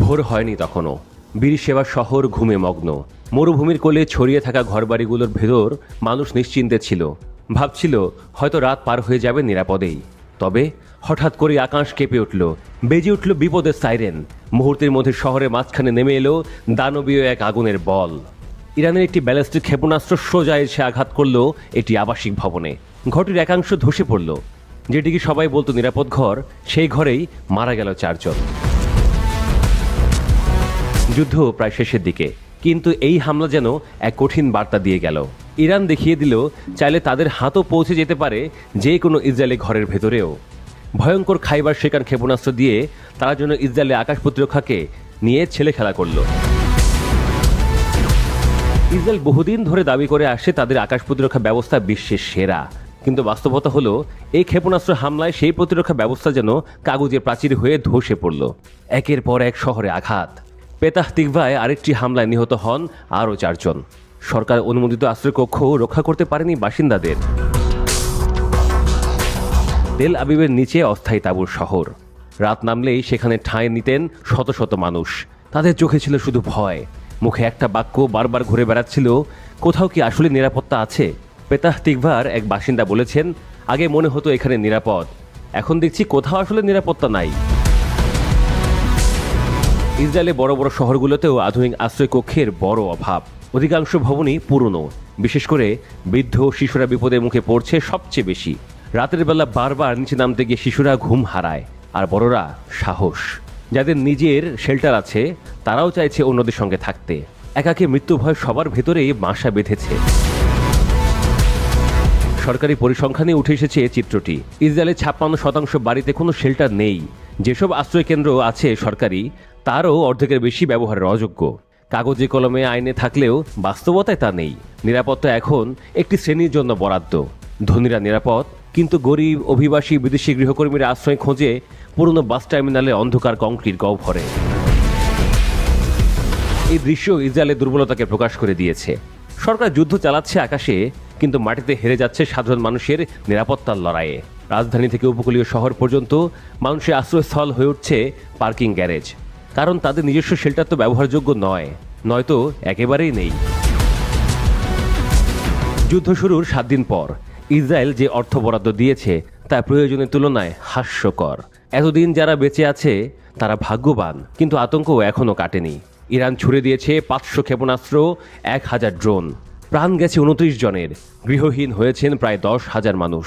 ভোর হয়নি তখনও। বীরসেবা শহর ঘুমে মগ্ন। মরুভূমির কোলে ছড়িয়ে থাকা ঘরবাড়িগুলোর ভেতর মানুষ নিশ্চিন্তে ছিল, ভাবছিল হয়তো রাত পার হয়ে যাবে নিরাপদেই। তবে হঠাৎ করে আকাশ কেঁপে উঠল, বেজে উঠল বিপদের সাইরেন। মুহূর্তের মধ্যে শহরের মাঝখানে নেমে এলো দানবীয় এক আগুনের বল। ইরানের একটি ব্যালিস্টিক ক্ষেপণাস্ত্র সোজা এসে আঘাত করল একটি আবাসিক ভবনে। ঘরটির একাংশ ধসে পড়ল। যেটিকে সবাই বলতো নিরাপদ ঘর, সেই ঘরেই মারা গেল 4 জন। যুদ্ধ প্রায় শেষের দিকে, কিন্তু এই হামলা যেন এক কঠিন বার্তা দিয়ে গেল। ইরান দেখিয়ে দিল চাইলে তাদের হাতও পৌঁছে যেতে পারে যে কোনো ইসরায়েলি ঘরের ভেতরেও। ভয়ঙ্কর খাইবার শেখান ক্ষেপণাস্ত্র দিয়ে তারা যেন ইসরায়েলের আকাশ প্রতিরক্ষাকে নিয়ে ছেলে খেলা করল। ইসরায়েল বহুদিন ধরে দাবি করে আসছে তাদের আকাশ প্রতিরক্ষা ব্যবস্থা বিশ্বের সেরা, কিন্তু বাস্তবতা হলো এই ক্ষেপণাস্ত্র হামলায় সেই প্রতিরক্ষা ব্যবস্থা যেন কাগজের প্রাচীর হয়ে ধসে পড়ল। একের পর এক শহরে আঘাত। পেতাহ তিকভায় আরেকটি হামলায় নিহত হন আরও 4 জন। সরকার অনুমোদিত আশ্রয়কক্ষ রক্ষা করতে পারেনি বাসিন্দাদের। তেল আবিবের নিচে অস্থায়ী তাঁবুর শহর। রাত নামলেই সেখানে ঠাঁই নিতেন শত শত মানুষ। তাদের চোখে ছিল শুধু ভয়, মুখে একটা বাক্য বারবার ঘুরে বেড়াচ্ছিল, কোথাও কি আসলে নিরাপত্তা আছে? পেতাহ তিকভার এক বাসিন্দা বলেছেন, আগে মনে হতো এখানে নিরাপদ, এখন দেখছি কোথাও আসলে নিরাপত্তা নাই। ইসরায়েলে বড় বড় শহরগুলোতেও আধুনিক আশ্রয়কক্ষের বড় অভাব। অধিকাংশ ভবনই পুরনো, বিশেষ করে বৃদ্ধ শিশুরা বিপদের মুখে পড়ছে সবচেয়ে বেশি। রাতের বেলা বারবার নিচে নামতে গিয়ে শিশুরা ঘুম হারায়, আর বড়রা সাহস। যাদের নিজের শেল্টার আছে তারাও চাইছে অন্যদের সঙ্গে থাকতে। একাকী মৃত্যু ভয় সবার ভেতরেই বাসা বেঁধেছে। সরকারি পরিসংখ্যানে উঠে এসেছে চিত্রটি। ইসরায়েলের 56% বাড়িতে কোনো শেল্টার নেই। যেসব আশ্রয়কেন্দ্র আছে সরকারি, তারও অর্ধেকের বেশি ব্যবহারের অযোগ্য। কাগজে কলমে আইনে থাকলেও বাস্তবতায় তা নেই। নিরাপত্তা এখন একটি শ্রেণীর জন্য বরাদ্দ। ধনীরা নিরাপদ, কিন্তু গরিব, অভিবাসী, বিদেশি গৃহকর্মীরা আশ্রয় খোঁজে পুরনো বাস টার্মিনালে অন্ধকার কংক্রিট গহ্বরে। এই দৃশ্য ইসরায়েলের দুর্বলতাকে প্রকাশ করে দিয়েছে। সরকার যুদ্ধ চালাচ্ছে আকাশে, কিন্তু মাটিতে হেরে যাচ্ছে সাধারণ মানুষের নিরাপত্তার লড়াইয়ে। রাজধানী থেকে উপকূলীয় শহর পর্যন্ত মানুষের আশ্রয়স্থল হয়ে উঠছে পার্কিং গ্যারেজ, কারণ তাদের নিজস্ব শেল্টার তো ব্যবহারযোগ্য নয়, নয়তো একেবারেই নেই। যুদ্ধ শুরুর 7 দিন পর ইসরায়েল যে অর্থ বরাদ্দ দিয়েছে তা প্রয়োজনের তুলনায় হাস্যকর। এতদিন যারা বেঁচে আছে তারা ভাগ্যবান, কিন্তু আতঙ্ক এখনও কাটেনি। ইরান ছুড়ে দিয়েছে 500 ক্ষেপণাস্ত্র, 1000 ড্রোন। প্রাণ গেছে 29 জনের, গৃহহীন হয়েছেন প্রায় 10,000 মানুষ।